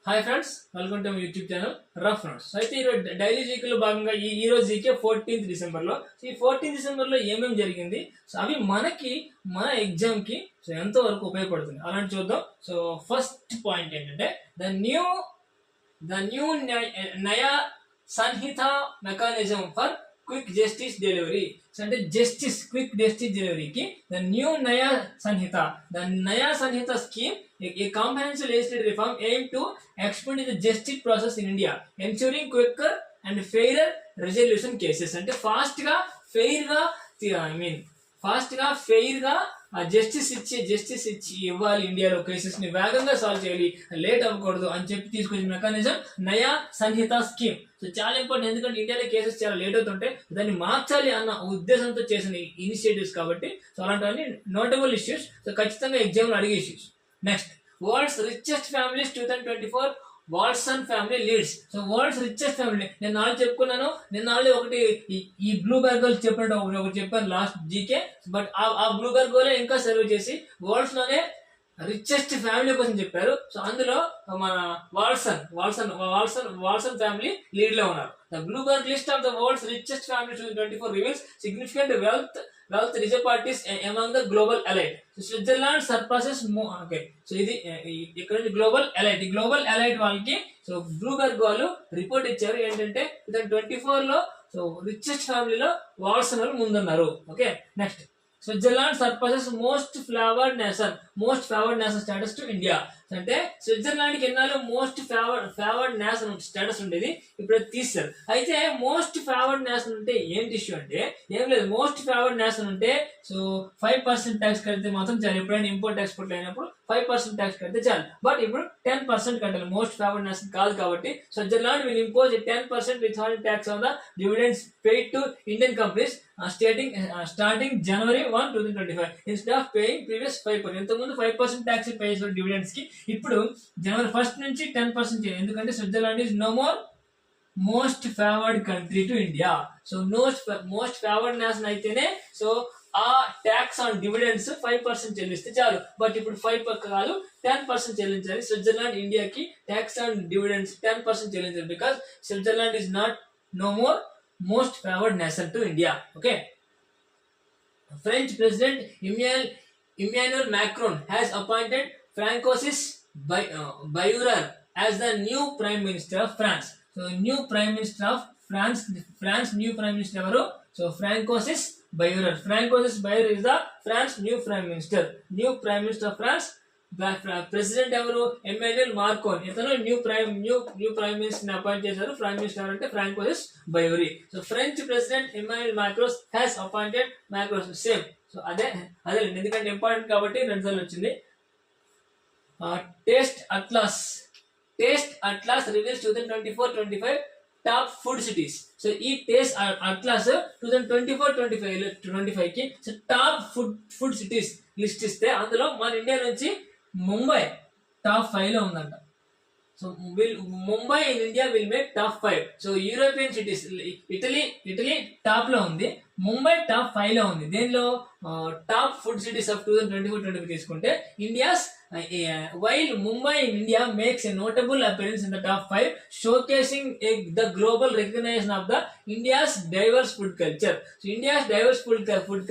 Hi friends, welcome to my YouTube channel rough notes. అయితే ఈరోజు daily జీకేలో భాగంగా ఈ రోజు జీకే 14th డిసెంబర్లో. ఈ 14th డిసెంబర్లో ఏమేమి జరిగింది, సో అవి మన ఎగ్జామ్కి సో ఎంతవరకు ఉపయోగపడుతుంది అలాంటి చూద్దాం. సో ఫస్ట్ పాయింట్ ఏంటంటే the new Naya Sanhita mechanism for quick justice delivery. అంటే క్విక్ జస్టిస్ డెలివరీకి the Naya Sanhita scheme, a comprehensive legislative reform aimed to expedite the justice process in India, ensuring quicker and fairer resolution cases. అంటే fast గా fair గా justice ఇచ్చి ఇవ్వాలి. ఇండియాలో cases ని వేగంగా సాల్వ్ చేయాలి, లేట్ అవ్వకూడదు అని చెప్పి తీసుకొచ్చిన మెకానిజం నయా సంహిత స్కీమ్. సో చాలా ఇంపార్టెంట్, ఎందుకంటే ఇండియాలో కేసెస్ చాలా లేట్ అవుతుంటే దాన్ని మార్చాలి అన్న ఉద్దేశంతో చేసిన ఇనిషియేటివ్స్ కాబట్టి సో అలాంటివన్నీ నోటబుల్ ఇష్యూస్. సో ఖచ్చితంగా ఎగ్జామ్ లో అడిగే issues. Next, world's richest families 2024 Watson family leads. So world's richest family నేను ఆల్రెడీ చెప్పుకున్నాను. నిన్న ఆల్రెడీ ఒకటి ఈ బ్లూబెర్గ్ వాళ్ళు చెప్పినట్టు ఒకటి చెప్పాను లాస్ట్ జీకే. బట్ ఆ బ్లూబెర్గ్ వాళ్ళే ఇంకా సర్వే చేసి వరల్డ్స్ లోనే రిచెస్ట్ ఫ్యామిలీ కోసం చెప్పారు. సో అందులో మన వాట్సన్ ఫ్యామిలీ లీడ్ లో ఉన్నారు. The Bloomberg list of the world's richest family 2024 reveals significant wealth reserve among the global elite. So Switzerland surpasses okay. So ఇది ఇక్కడ గ్లోబల్ ఎలైట్ వాళ్ళకి సో బ్లూబెర్గ్ వాళ్ళు రిపోర్ట్ ఇచ్చారు ఏంటంటే 2024 లో సో రిచెస్ట్ ఫ్యామిలీలో వాట్సన్ వాళ్ళు ముందున్నారు. Okay, next, Switzerland surpasses most favoured nation status to India. అంటే స్విట్జర్లాండ్ కి ఎన్నాళ్ళు మోస్ట్ ఫేవర్డ్ నేషన్ స్టేటస్ ఉండేది, ఇప్పుడు తీస్తారు. అయితే మోస్ట్ ఫేవర్డ్ నేషన్ అంటే ఏంటి ఇష్యూ అంటే ఏం లేదు. మోస్ట్ ఫేవర్డ్ నేషన్ అంటే సో 5% ట్యాక్స్ కడితే మాత్రం చాలు. ఎప్పుడైనా ఇంపోర్ట్ ఎక్స్పోర్ట్ అయినప్పుడు 5% ట్యాక్స్ కడితే చాలు. బట్ ఇప్పుడు 10% కట్టాలి. మోస్ట్ ఫేవర్డ్ నేషన్ కాదు కాబట్టి Switzerland will impose 10% withholding tax on the dividends paid to Indian companies starting January 1, 2025 instead of paying previous 5%. ఇంతకుముందు 5% ట్యాక్స్ పే చేసిన డివిడెండ్స్ కి ఇప్పుడు జనవరి 1 నుంచి 10% చేయాలి. ఎందుకంటే Switzerland is no more most favoured country to India. So most favoured nation అయితేనే so ఆ tax on dividends 5% చెల్లిస్తే చాలు. బట్ ఇప్పుడు 5% కాదు 10% చెల్లించాలి. స్విట్జర్లాండ్ ఇండియాకి ట్యాక్స్ ఆన్ డివిడెండ్స్ 10% చెల్లించాలి. Because Switzerland is not no more most favored nation to India. Okay, French President Emmanuel Macron has appointed Francois Bayrou as the new Prime Minister of France. So new Prime Minister of France new Prime Minister evaru? So Francois Bayrou is the France new Prime Minister of France. President ఎవరు? Emmanuel Macron. ఇతను new prime minister appoint చేశారు. Prime minister అంటే Francois Bayrou. So French president Emmanuel Macron has appointed Macron. Same. So అదే ఎందుకంటే important కాబట్టి 2 సార్లు వచ్చింది. Taste Atlas reveals 2024-25 top food cities. So ఈ టేస్ట్ అట్లాస్ 2024-25 కి so top food cities list ఇస్తే అందులో మన ఇండియా నుంచి ముంబై టాప్ 5 లో ఉందంట. So Mumbai in India will make top 5. So European cities Italy top లో ఉంది, ముంబై టాప్ 5 లో ఉంది. దేనిలో? టాప్ ఫుడ్ సిటీస్ ఆఫ్ 2024-25 తీసుకుంటే India's while Mumbai in India makes a notable appearance in the top 5, showcasing the global recognition of the India's diverse food culture. So India's diverse food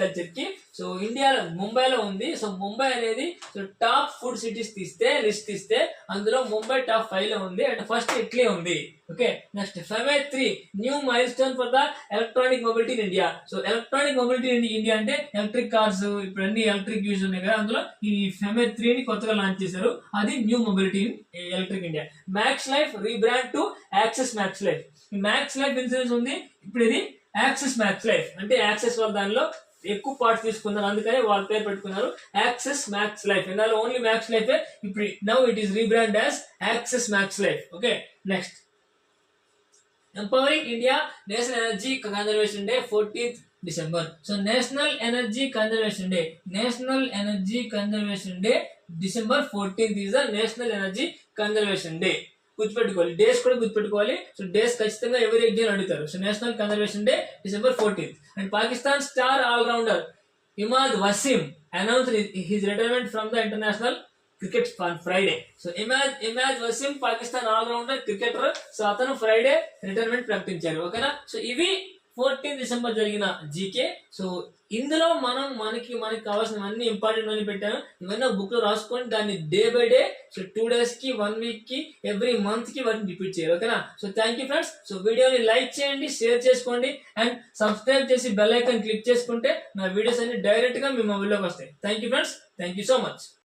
culture ki so India ముంబైలో ఉంది. So Mumbai అనేది so top food cities list తీస్తే అందులో Mumbai top 5 లో ఉంది. And first Italy ఉంది. Okay, next FEMA 3 new mile stone for the electronic mobility in India. So electronic mobility in India అంటే electric cars, ఇప్పుడు అన్ని ఎలక్ట్రిక్ యూజ్ ఉన్నాయి కదా, అందులో ఈ FEMA 3 ని కొత్తగా లాంచ్ చేశారు. అది new mobility in electric India. Max life rebrand to access max life. ఈ మ్యాక్స్ లైఫ్ ఇన్సూరెన్స్ ఉంది, ఇప్పుడు ఇది యాక్సెస్ మ్యాక్స్ లైఫ్. అంటే యాక్సెస్ వాళ్ళ దానిలో ఎక్కువ పార్ట్స్ తీసుకున్నారు, అందుకని వాళ్ళ పేరు పెట్టుకున్నారు యాక్సెస్ మ్యాక్స్ లైఫ్. ఇందులో ఓన్లీ మ్యాక్స్ లైఫ్. ఇప్పుడు now it is rebrand as access max life. Okay, next, empowering India national energy conservation day 14th December. So national energy conservation day December 14th is the national energy conservation day. గుర్తుపెట్టుకోవాలి, days కూడా గుర్తుపెట్టుకోవాలి. So days ఖచ్చితంగా ఎవరి exam అడుగుతారు. So national conservation day December 14th. And Pakistan star allrounder Imad Wasim announced his retirement from the international cricket on Friday. So Imad Wasim Pakistan allrounder cricketer. So అతను Friday retirement ప్రకటించారు. ఓకేనా. So ఇవి 14 డిసెంబర్ జరిగిన జీకే. సో ఇందులో మనకి కావాల్సిన అన్ని ఇంపార్టెంట్ అని పెట్టాను. ఇవన్నీ బుక్ లో రాసుకొని దాన్ని day by day, so 2 days కి 1 week కి ఎవ్రీ మంత్ కి వాటిని రిపీట్ చేయాలి. ఓకేనా. So thank you friends. So వీడియోని లైక్ చేయండి, షేర్ చేసుకోండి అండ్ సబ్స్క్రైబ్ చేసి బెల్ ఐకాన్ క్లిక్ చేసుకుంటే నా వీడియోస్ అన్ని డైరెక్ట్ గా మీ మొబైల్లోకి వస్తాయి. Thank you friends. Thank you so much.